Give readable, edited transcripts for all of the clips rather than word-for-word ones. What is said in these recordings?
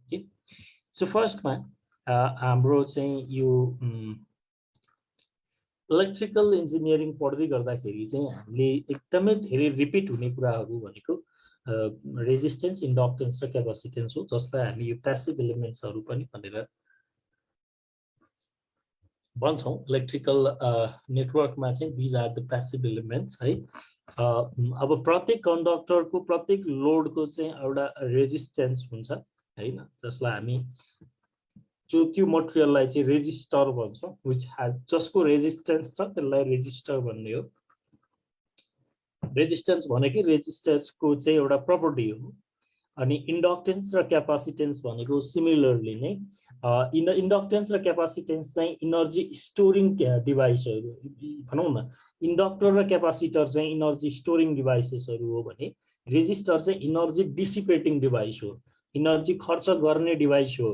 Okay, so फर्स्टमा हाम्रो चाहिँ यो इलेक्ट्रिकल इन्जिनियरिङ पढ्दै गर्दाखेरि चाहिँ हामीले एकदमै धेरै रिपिट हुने कुराहरू भनेको रेजिस्टेन्स, इन्डक्टेन्स र क्यापेसिटेन्स हो, जसलाई हामी यो प्यासिभ एलिमेन्ट्सहरू पनि भनेर भन्छौँ। इलेक्ट्रिकल नेटवर्कमा चाहिँ these are the passive elements है। अब प्रत्येक कन्डक्टरको प्रत्येक लोडको चाहिँ एउटा रेजिस्टेन्स हुन्छ हैन, जसलाई हामी त्यो मटेरियललाई चाहिँ रेजिस्टर भन्छौँ, व्हिच हैज जसको रेजिस्टेन्स छ त्यसलाई रेजिस्टर भन्ने हो। रेजिस्टेन्स भनेकै रेजिस्टेन्सको चाहिँ एउटा प्रपर्टी हो। अनि इन्डक्टेन्स र क्यापेसिटेन्स भनेको सिमिलरली नै इन्डक्टेन्स र क्यापेसिटेन्स चाहिँ इनर्जी स्टोरिङ डिभाइसहरू भनौँ न। इन्डक्टर र क्यापेसिटर चाहिँ इनर्जी स्टोरिङ डिभाइसेसहरू हो भने रेजिस्टर चाहिँ इनर्जी डिसिपेटिङ डिभाइस हो, इनर्जी खर्च गर्ने डिभाइस हो।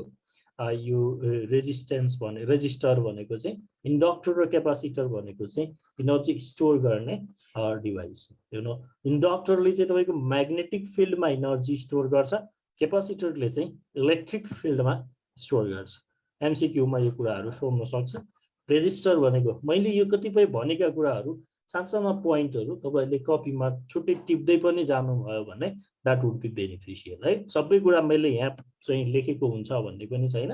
यो रेजिस्टेन्स भने रेजिस्टर भनेको चाहिँ, इन्डक्टर र क्यापेसिटर भनेको चाहिँ इनर्जी स्टोर गर्ने डिभाइस हो। नो इन्डक्टरले चाहिँ तपाईँको म्याग्नेटिक फिल्डमा इनर्जी स्टोर गर्छ, क्यापेसिटरले चाहिँ इलेक्ट्रिक फिल्डमा स्टोर गर्छ। एमसिक्यूमा यो कुराहरू सोध्न सक्छ। रेजिस्टर भनेको मैले यो कतिपय भनेका कुराहरू सानसाना पोइन्टहरू तपाईँहरूले कपीमा छुट्टै टिप्दै पनि जानुभयो भने द्याट वुड बी बेनिफिसियल है। सबै कुरा मैले यहाँ चाहिँ लेखेको हुन्छ भन्ने पनि छैन,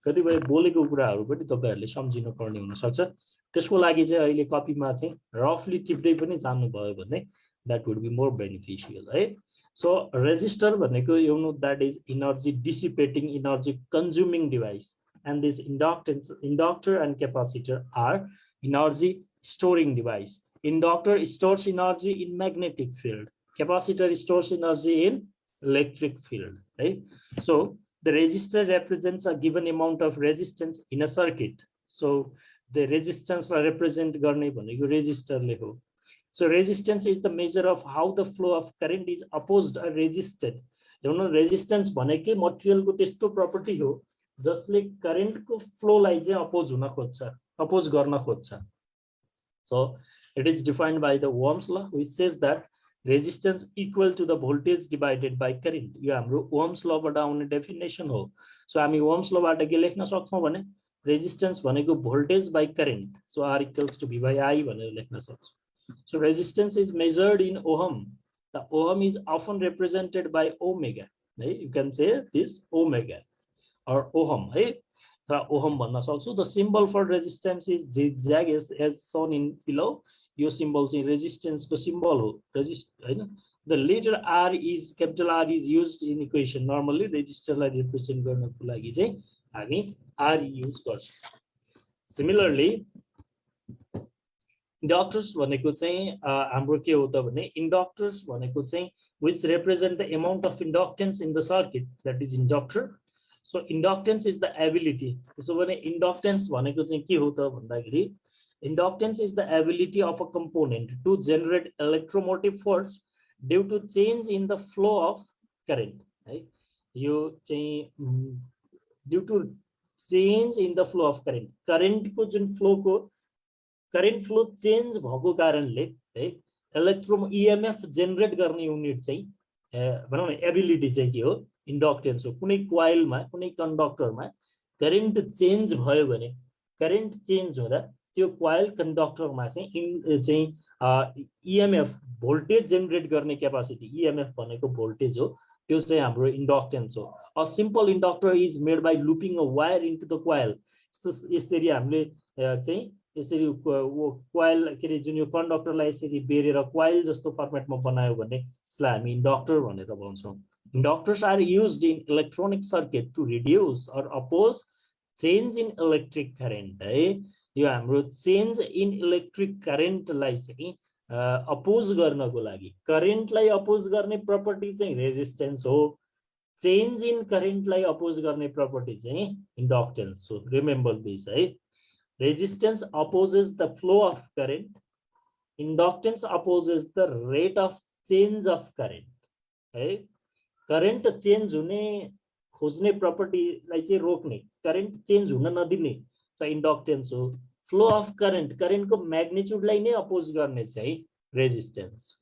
कतिपय बोलेको कुराहरू पनि तपाईँहरूले सम्झिनु पर्ने हुनसक्छ। त्यसको लागि चाहिँ अहिले कपीमा चाहिँ रफली टिप्दै पनि जानुभयो भने that would be more beneficial है। सो रेजिस्टर भनेको you know that is energy dissipating, energy consuming device, and this inductor and capacitor are energy storing device. Inductor stores energy in magnetic field. Capacitor stores energy in electric field. Right? So the resistor represents a given amount of resistance in a circuit. So the resistance represent गर्ने भनेको रेजिस्टरले हो। So resistance is the measure of how the flow of current is opposed or resisted. हेर्नु resistance भनेकै मटेरियलको त्यस्तो property हो जसले करेन्टको फ्लोलाई चाहिँ अपोज हुन खोज्छ, अपोज गर्न खोज्छ। So it is defined by the Ohm's law, which says that resistance equal to the voltage divided by current. यो हाम्रो Ohm's law बाट आउने डेफिनेसन हो। सो हामी Ohm's law बाट के लेख्न सक्छौं भने रेजिस्टेन्स भनेको voltage by current, so R equals to V by I भनेर लेख्न सक्छौं। So resistance is measured in ohm. The ohm is often represented by omega. You can say this omega or ohm है। Ohm भन्न सक्छौं। The symbol for resistance is zigzag as shown in below. यो सिम्बल चाहिँ रेजिस्टेन्सको सिम्बल हो, हैन। The letter R is capital R is used in equation. Normally रेजिस्टरलाई रिप्रेजेन्ट गर्नको लागि चाहिँ हामी R युज गर्छौं। सिमिलरली इन्डक्टर्स भनेको चाहिँ हाम्रो के हो त भने इन्डक्टर्स भनेको चाहिँ which represent the amount of inductance in the circuit, that is inductor. So inductance is the ability. So when inductance भनेको चाहिँ के हो त भन्दाखेरि inductance is the ability of a component to generate electromotive force due to change in the flow of current, है। यो चाहिँ due to change in the flow of current, current को जुन फ्लो को current flow change भएको कारणले है EMF generate गर्ने युनिट चाहिँ भनौं न एबिलिटी चाहिँ के हो, इन्डक्टेन्स हो। कुनै कोइलमा कुनै कन्डक्टरमा करेन्ट चेन्ज भयो भने करेन्ट चेन्ज हुँदा त्यो कोइल कन्डक्टरमा चाहिँ EMF भोल्टेज जेनरेट गर्ने क्यापासिटी, EMF भनेको भोल्टेज हो, त्यो चाहिँ हाम्रो इन्डक्टेन्स हो। A simple inductor is made by looping a wire into the coil. यसरी हामीले चाहिँ यसरी कोइल के रे जुन यो कन्डक्टरलाई यसरी बेरेर कोइल जस्तो फर्मेटमा बनायो भने यसलाई हामी इन्डक्टर भनेर भन्छौं। Inductors are used in electronic circuit to reduce or oppose change in electric current, है। यो हाम्रो चेन्ज इन इलेक्ट्रिक करेन्टलाई चाहिँ अपोज गर्नको लागि, करेन्टलाई अपोज गर्ने प्रपर्टी चाहिँ रेजिस्टेन्स हो, चेन्ज इन करेन्टलाई अपोज गर्ने प्रपर्टी चाहिँ इन्डक्टेन्स हो। रिमेम्बर दिस है। Resistance opposes the flow of current, inductance opposes the rate of change of current, है। करेन्ट चेन्ज हुने खोज्ने प्रपर्टीलाई चाहिँ रोक्ने, करेन्ट चेन्ज हुन नदिने चाहिँ इन्डक्टेन्स हो। फ्लो अफ करेन्ट, करेन्टको म्याग्निट्युडलाई नै अपोज गर्ने चाहिँ resistance.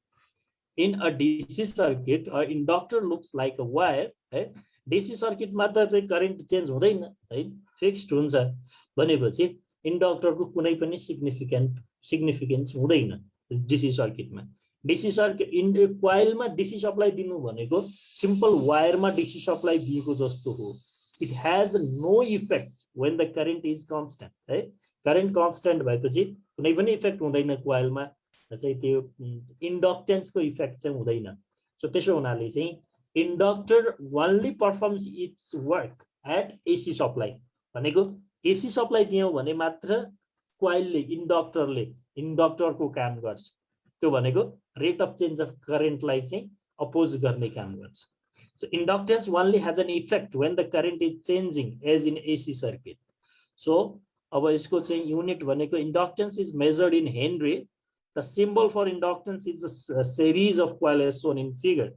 In a DC circuit a inductor looks like a wire, है। डीसी सर्किटमा त चाहिँ करेन्ट चेन्ज हुँदैन है, फिक्स्ड हुन्छ भनेपछि इन्डक्टरको कुनै पनि सिग्निफिकेन्स हुँदैन डीसी सर्किटमा। डीसी सर्किट कोइलमा डीसी सप्लाई दिनु भनेको सिम्पल वायरमा डीसी सप्लाई दिएको जस्तो हो। It has no effect when the current is constant है। करेन्ट कन्स्टेन्ट भएपछि कुनै पनि इफेक्ट हुँदैन कोइलमा चाहिँ, त्यो इन्डक्टेन्सको इफेक्ट चाहिँ हुँदैन। सो त्यसो हुनाले चाहिँ inductor only performs its work at AC supply भनेको एसी सप्लाई दियौँ भने मात्र कोइलले इन्डक्टरको काम गर्छ। त्यो भनेको रेट अफ चेन्ज अफ करेन्टलाई चाहिँ अपोज गर्ने काम गर्छ। So inductance only has an effect when the current is changing as in AC circuit. So अब यसको चाहिँ युनिट भनेको inductance is measured in henry. The symbol for inductance is a series of coil as shown in figure.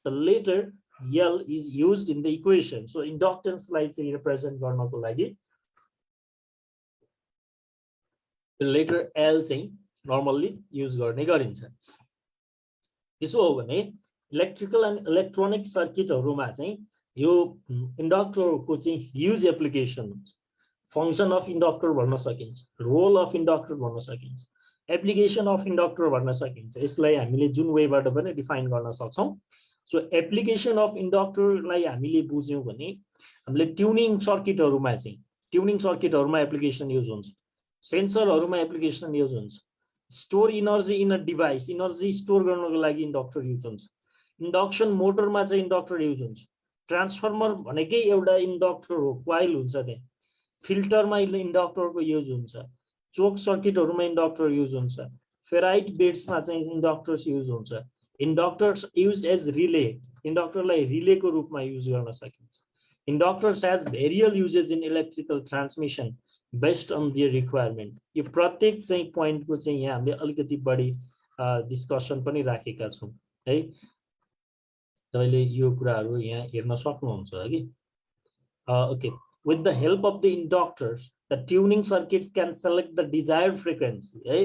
The letter L is used in the equation. So inductance लाई चाहिँ represent गर्नको लागि letter L चाहिँ normally use गर्ने गरिन्छ। त्यसो हो भने इलेक्ट्रिकल एन्ड इलेक्ट्रोनिक सर्किटहरुमा चाहिँ यो इन्डक्टरको चाहिँ ह्युज एप्लिकेसन हुन्छ। फंक्सन अफ इन्डक्टर भन्न सकिन्छ, रोल अफ इन्डक्टर भन्न सकिन्छ, एप्लिकेसन अफ इन्डक्टर भन्न सकिन्छ। यसलाई हामीले जुन वेबाट पनि डिफाइन गर्न सक्छौं। सो एप्लिकेसन अफ इन्डक्टरलाई हामीले बुझ्यौं भने हामीले ट्युनिङ सर्किटहरुमा एप्लिकेसन युज हुन्छ, सेन्सरहरुमा एप्लिकेसन युज हुन्छ, store energy in a device, energy store गर्नको लागि इन्डक्टर युज हुन्छ, इन्डक्सन मोटरमा चाहिँ इन्डक्टर युज हुन्छ, ट्रान्सफर्मर भनेकै एउटा इन्डक्टर हो, कोइल हुन्छ त्यहाँ, फिल्टरमा इन्डक्टरको युज हुन्छ, चोक सर्किटहरुमा इन्डक्टर युज हुन्छ, फेराइट बेड्समा चाहिँ इन्डक्टर्स युज हुन्छ, इन्डक्टर्स युज्ड एज रिले, इन्डक्टरलाई रिलेको रूपमा युज गर्न सकिन्छ। Inductors has varied uses in electrical transmission based on their requirement. यो प्रत्येक चाहिँ पोइन्टको चाहिँ यहाँ हामीले अलिकति बढी डिस्कसन पनि राखेका छौं है। तपाईले यो कुराहरु यहाँ हेर्न सक्नुहुन्छ है। Okay, with the help of the inductors the tuning circuit can select the desired frequency है।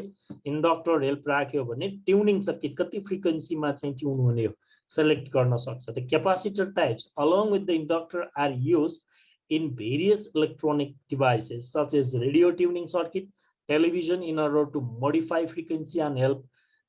इन्डक्टर हेल्प राख्यो भने ट्युनिङ सर्किट कति फ्रिक्वेन्सीमा चाहिँ ट्युन हुने हो सेलेक्ट गर्न सक्छ। The capacitor types along with the inductor are used in various electronic devices such as radio tuning circuit, television in order to modify frequency and help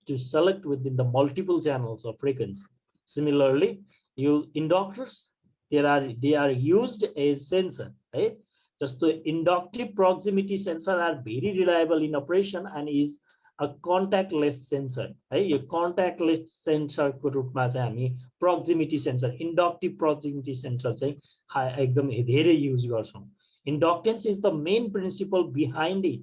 to select within the multiple channels of frequency. Similarly, inductors they are used as sensor right? Just the inductive proximity sensor are very reliable in operation and is a contactless sensor right? यो contactless sensor को रूपमा चाहिँ हामी proximity sensor, inductive proximity sensor चाहिँ एकदम धेरै use गर्छौं। Inductance is the main principle behind it,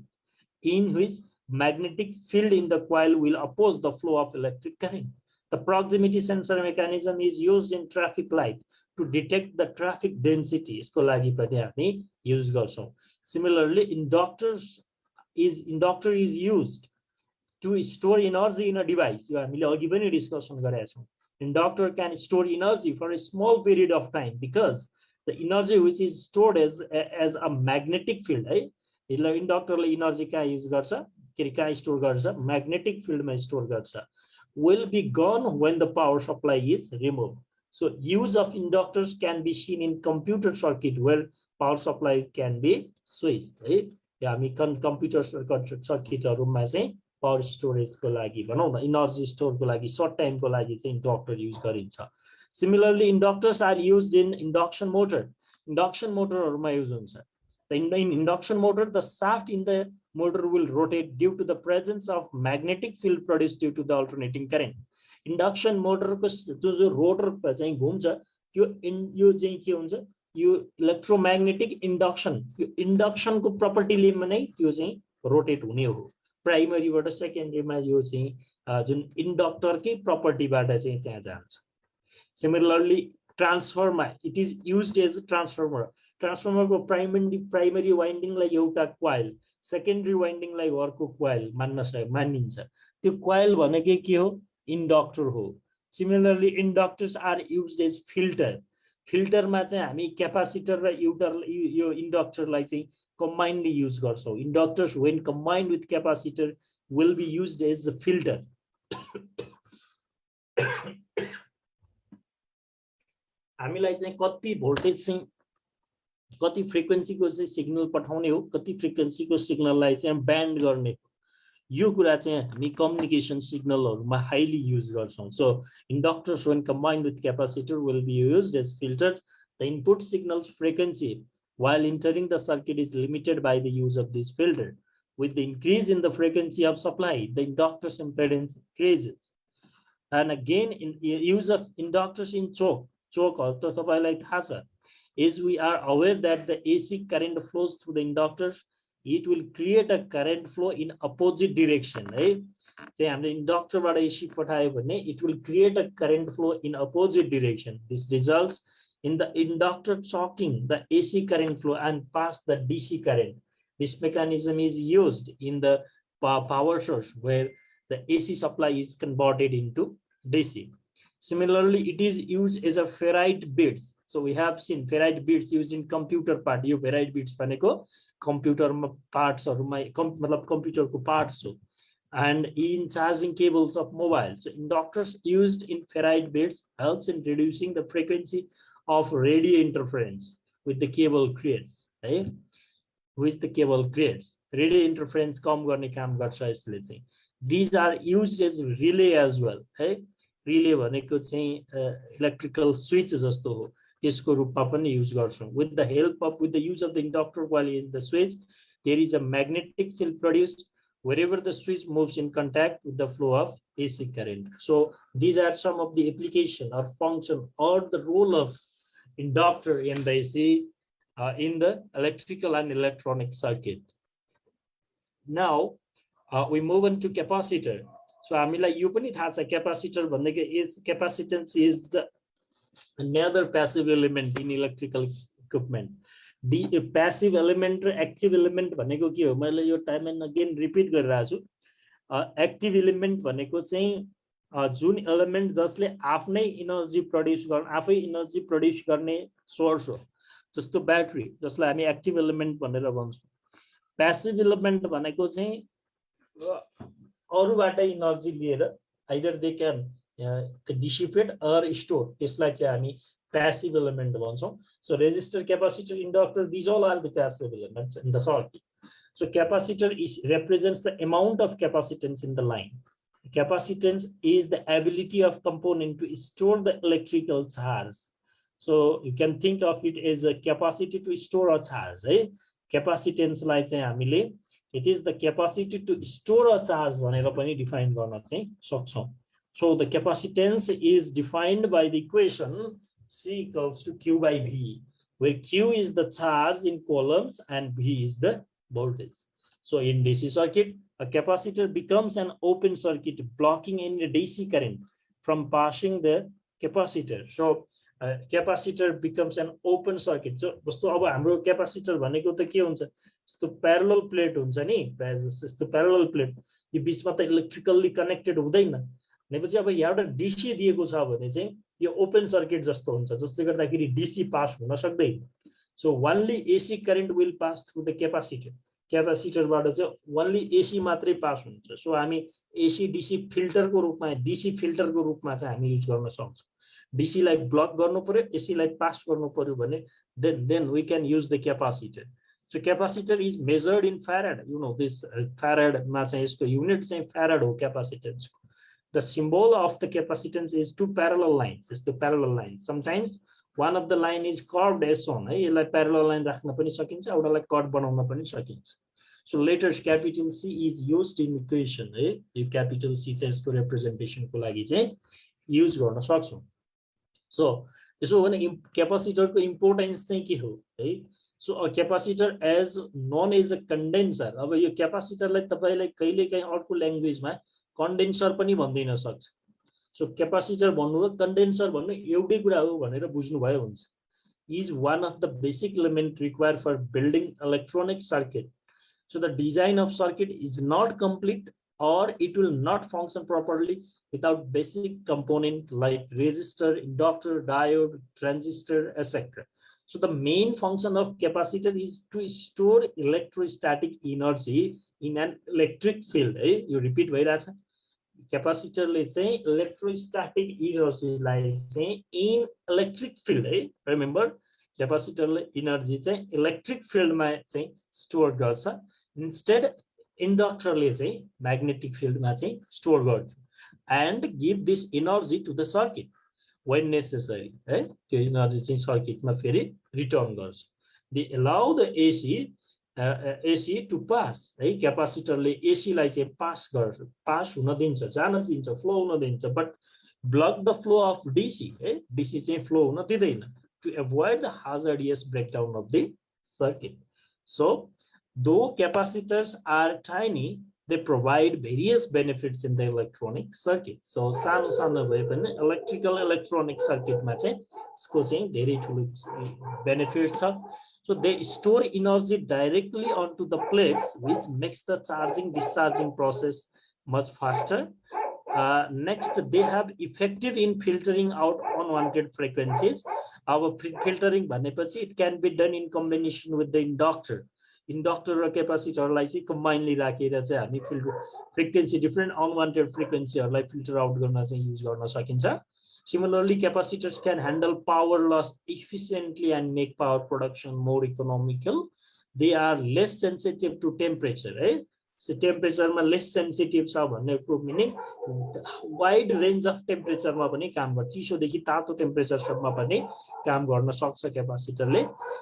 in which magnetic field in the coil will oppose the flow of electric current. The proximity sensor mechanism is used in traffic light to detect the traffic density. यसको लागि पनि हामी use गर्छौं। Similarly, inductor is used to store energy in a device. यो हामीले अघि पनि discussion गरेका छौं। Inductor can store energy for a small period of time because the energy which is stored as a magnetic field है। यसलाई इन्डक्टरले energy कहाँ use गर्छ, के कहाँ स्टोर गर्छ, magnetic field मा स्टोर गर्छ, will be gone when the power supply is removed. So use of inductors can be seen in computer circuit where power supply can be switched है। हामी computer सर्किटहरुमा चाहिँ power storage को लागि भनौं न, energy store को लागि सर्ट टाइम को लागि चाहिँ इन्डक्टर युज गरिन्छ। Similarly, inductors are used in induction motor. Induction motorहरुमा युज हुन्छ। In induction motor, the shaft in the motor will rotate due to the presence of magnetic field produced due to the alternating current. Induction motor को जो rotor चाहिँ घुम्छ यो चाहिँ के हुन्छ, यो इलेक्ट्रोमैग्नेटिक इंडक्शन, यो इंडक्शन को प्रॉपर्टीले नै त्यो चाहिँ रोटेट हुने हो। प्राइमरी बाट सेकेन्डरीमा यो चाहिँ जुन इन्डक्टर के प्रॉपर्टीबाट चाहिँ त्यहाँ जान्छ। Similarly, transformer, it is used as a transformer. Transformer को प्राइमरी वाइन्डिङ लाई एउटा कोइल, सेकेन्डरी वाइन्डिङ लाई अर्को कोइल मानिन्छ। त्यो कोइल भनेकै के हो, इन्डक्टर हो। Similarly, inductors are used as filter. Filter मा चाहिँ हामी क्यापासिटर र यो इन्डक्टरलाई चाहिँ combinedly use गर्छौं। Inductors when combined with capacitor will be used as a filter. हामीलाई चाहिँ कति भोल्टेज चाहिँ कति फ्रिक्वेन्सीको चाहिँ सिग्नल पठाउने हो, कति फ्रिक्वेन्सीको सिग्नललाई चाहिँ ब्यान्ड गर्ने, यो कुरा चाहिँ हामी कम्युनिकेसन सिग्नलहरुमा हाईली युज गर्छौं. So inductors when combined with capacitor will be used as filters. The input signal's frequency while entering the circuit is limited by the use of this filter. With the increase in the frequency of supply, the inductor's impedance increases. And again, in use of inductors in choke is we are aware that the AC current flows through the inductors. It will create a current flow in opposite direction. Right? Inductor AC it will create a current flow in opposite direction. This results in the inductor choking the AC current flow and pass the DC current. This mechanism is used in the power source where the AC supply is converted into DC. Similarly, it is used as a ferrite bits. So we have seen ferrite bits used in computer part. You ferrite bits paneko computer parts or my computer parts. And in charging cables of mobile. So inductors used in ferrite bits helps in reducing the frequency of radio interference with the cable creates. Right? Which the cable creates. Radio interference kam गर्ने काम गर्छ यसले चाहिँ. These are used as relay as well. Right? Relay भनेको चाहिँ electrical switch जस्तो हो. त्यसको रूपमा पनि use गर्छौं. With the use of the inductor while in the switch, there is a magnetic field produced wherever the switch moves in contact with the flow of AC current. So these are some of the application or function or the role of inductor in the AC in the electrical and electronic circuit. Now we move on to capacitor. So हामीलाई यो पनि थाहा छ capacitor भनेको is capacitance is the another passive element in electrical equipment. The passive element र active element भनेको के हो, मैले यो time and again repeat गरिरहेको छु. Active element भनेको चाहिँ जुन element जसले आफ्नै energy produce गर्ने, आफै energy produce गर्ने source हो, जस्तो battery जसलाई हामी active element भनेर भन्छौं. Passive element भनेको चाहिँ अरूबाट energy लिएर either they can dissipate or store, त्यसलाई चाहिँ हामी passive element भन्छौं. So resistor, capacitor, inductor, these all are the passive elements in the circuit. So capacitor represents the amount of capacitance in the line. Capacitance is the ability of component to store the electrical charge. So you can think of it as a capacity to store a charge. Capacitance लाई चाहिँ हामीले it is the capacity to store a charge भनेर पनि define गर्न चाहिँ सक्छौं. So the capacitance is defined by the equation C equals to Q by V, where Q is the charge in coulombs and V is the voltage. So in DC circuit, a capacitor becomes an open circuit, blocking any DC current from passing the capacitor. So capacitor becomes an open circuit. So जस्तो अब हाम्रो capacitor भनेको त के हुन्छ, जस्तो parallel plate हुन्छ नि, जस्तो parallel plate, यो बीचमा त electrically connected हुँदैन. भनेपछि अब यहाँ एउटा DC दिएको छ भने चाहिँ यो ओपन सर्किट जस्तो हुन्छ, जसले गर्दाखेरि DC पास हुन सक्दैन. So only AC current will pass through the capacitor. क्यापेसिटरबाट चाहिँ only AC मात्रै पास हुन्छ. सो हामी AC DC फिल्टरको रूपमा, DC फिल्टरको रूपमा चाहिँ हामी युज गर्न सक्छौं. DC लाई ब्लक गर्नु पर्यो, AC लाई पास गर्नु पर्यो भने then we can use the capacitor. So capacitor is measured in farad. You know this farad मा चाहिँ यसको युनिट चाहिँ farad हो capacitance. The symbol of the capacitance is two parallel lines. It's the parallel line. Sometimes one of the line is curved as on. यसलाई parallel line राख्न पनि सकिन्छ, एउटालाई curved बनाउन पनि सकिन्छ. So later capital C is used in equation. If capital C चाहिँ यसको representation को लागि चाहिँ use गर्न सक्छौं. So यसो भने capacitor को importance चाहिँ के हो है? So a capacitor as known as a condenser. अब यो capacitor लाई तपाईलाई कहिलेकाहीँ अर्को ल्याङ्ग्वेज मा condenser पनि भन्दिन सक्छ. So capacitor भन्नु र condenser भन्नु एउटै कुरा हो भनेर बुझ्नु भयो हुन्छ. Is one of the basic element required for building electronic circuit. So the design of circuit is not complete or it will not function properly without basic component like resistor, inductor, diode, transistor, etc. So the main function of capacitor is to store electrostatic energy in an electric field. You repeat भइरहेछ. क्यापासिटरले चाहिँ electrostatic इनर्जीलाई चाहिँ in electric field है remember क्यापासिटरले energy चाहिँ electric फिल्डमा चाहिँ store गर्छ instead इन्डक्टरले चाहिँ magnetic फिल्डमा चाहिँ स्टोर गर्छ and give this energy to the circuit when necessary है त्यो एनर्जी चाहिँ सर्किटमा फेरि रिटर्न गर्छ they allow the AC to pass है क्यापासिटरले AC लाई चाहिँ पास हुन दिन्छ जान दिन्छ फ्लो हुन दिन्छ but block the flow of DC है DC चाहिँ फ्लो हुन दिँदैन to avoid the hazardous breakdown of the circuit so though capacitors are tiny they provide various benefits in the electronic circuit so सानो भए पनि electronic circuit मा चाहिँ यसको चाहिँ धेरै ठुलो benefit छ so they store energy directly onto the plates which makes the charging discharging process much faster next they have effective in filtering out unwanted frequencies our filtering भनेपछि it can be done in combination with the inductor inductor र क्यापासिटरलाई चाहिँ combinely राखेर चाहिँ हामी frequency different unwanted फ्रिक्वेन्सीहरूलाई filter out गर्न चाहिँ युज गर्न सकिन्छ similarly capacitors can handle power loss efficiently and make power production more economical they are less sensitive to temperature है टेम्परेचरमा लेस सेन्सिटिभ छ भन्नेको मिनिङ वाइड रेन्ज अफ टेम्परेचरमा पनि काम गर्छ चिसोदेखि तातो टेम्परेचरसम्म पनि काम गर्न सक्छ क्यापासिटरले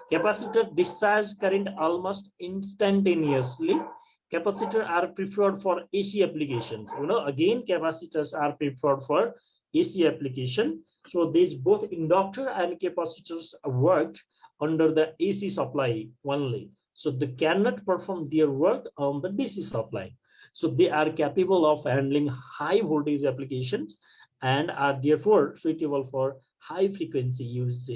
capacitor discharge current almost instantaneously capacitor are preferred for AC applications again capacitors are preferred for AC application so these both inductor and capacitors work under the AC supply only so they cannot perform their work on the DC supply so they are capable of handling high voltage applications and are therefore suitable for high frequency use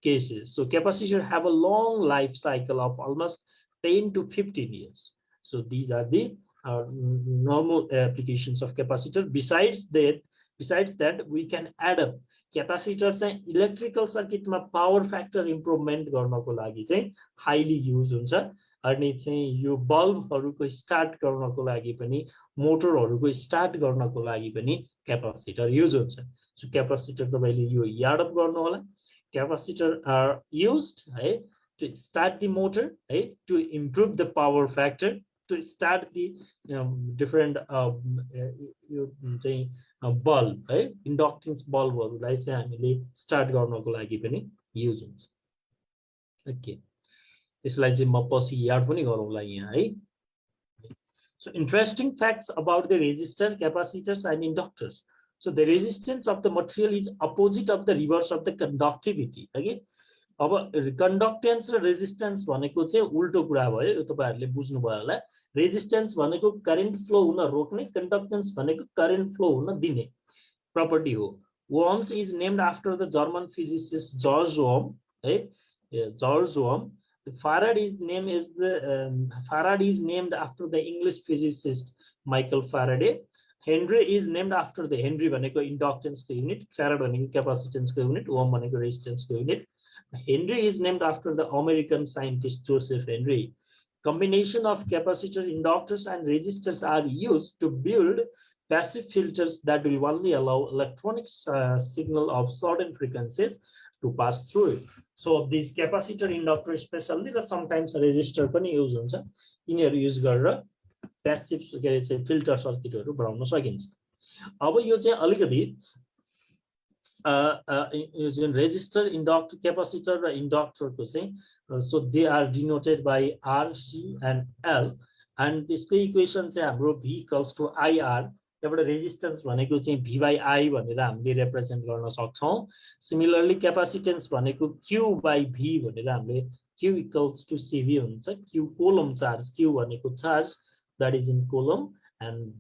cases so capacitors have a long life cycle of almost 10 to 15 years so these are the normal applications of capacitor besides that we can add up capacitors and electrical circuit ma power factor improvement गर्नको लागि चाहिँ highly use हुन्छ अनि चाहिँ यो बल्बहरुको start गर्नको लागि पनि मोटरहरुको स्टार्ट गर्नको लागि पनि क्यापासिटर युज हुन्छ सो क्यापासिटर तपाईले यो याद अप गर्नु होला क्यापासिटर आर युज्ड है to start the motor right to improve the power factor to start the different bulb right inductance bulb हरुलाई चाहिँ हामीले स्टार्ट गर्नको लागि पनि युज हुन्छ ओके यसलाई चाहिँ म पछि याद पनि गरौँला यहाँ है so interesting facts about the resistor capacitors and inductors so the resistance of the material is opposite of the reverse of the conductivity okay अब कंडक्टेन्स र रेजिस्टेन्स भनेको चाहिँ उल्टो कुरा भयो यो तपाईहरुले बुझ्नु भयो होला रेजिस्टेन्स भनेको करेन्ट फ्लो हुन रोक्ने कंडक्टेन्स भनेको करेन्ट फ्लो हुन दिने प्रपर्टी हो ohms is named after the German physicist George Ohm है George Ohm Farad is named after the English physicist Michael Faraday Henry is named after the Henry भनेको inductance को unit Farad भनेको क्यापासिटेन्स को unit Om भनेको resistance को unit Henry is named after the American scientist Joseph Henry. Combination of capacitor, inductors, and resistors are used to build passive filters that will only allow electronic signal of certain frequencies to pass through it. So these capacitor, inductor, especially, sometimes resistor पनि use हुन्छ. यिनीहरु use गरेर passive filter circuitहरु बनाउन सकिन्छ. अब यो चाहिँ अलिकति using resistor inductor capacitor र inductor को चाहिँ so they are denoted by R C and L and त्यसको इक्वेसन चाहिँ हाम्रो V equals to IR त्यहाँबाट रेजिस्टेन्स भनेको चाहिँ V by I भनेर हामीले रिप्रेजेन्ट गर्न सक्छौं सिमिलरली क्यापासिटेन्स भनेको Q by V भनेर हामीले Q equals to CV हुन्छ Q कोलम चार्ज Q भनेको charge that is in coulomb and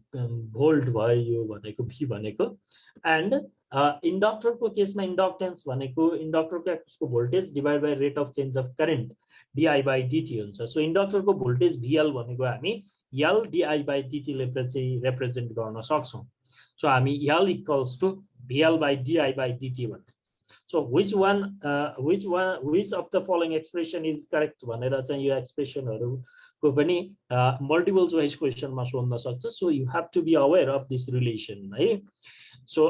volt भयो यो भनेको V भनेको and इंडक्टर को केसमा इंडक्टेन्स भनेको इंडक्टर को उसको voltage divide by rate of change of current DI by dt हुन्छ सो इंडक्टर को भोल्टेज VL भनेको हामी L DI by dt ले चाहिँ रिप्रेजेन्ट गर्न सक्छौं सो हामी L equals to VL by DI by dt भन्छ so which of the following expression is correct भनेर चाहिँ यो एक्सप्रेसनहरु को पनि मल्टिपल चोइस क्वेसनमा सोध्न सक्छ so you have to be aware of this relation है सो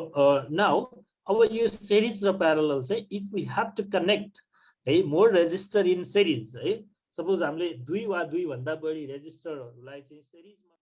नाउ अब यो सिरिज र प्यारलल चाहिँ if we have to connect है मोर रेजिस्टर इन सिरिज है सपोज हामीले दुई वा दुई भन्दा बढी रेजिस्टरहरूलाई चाहिँ सिरिजमा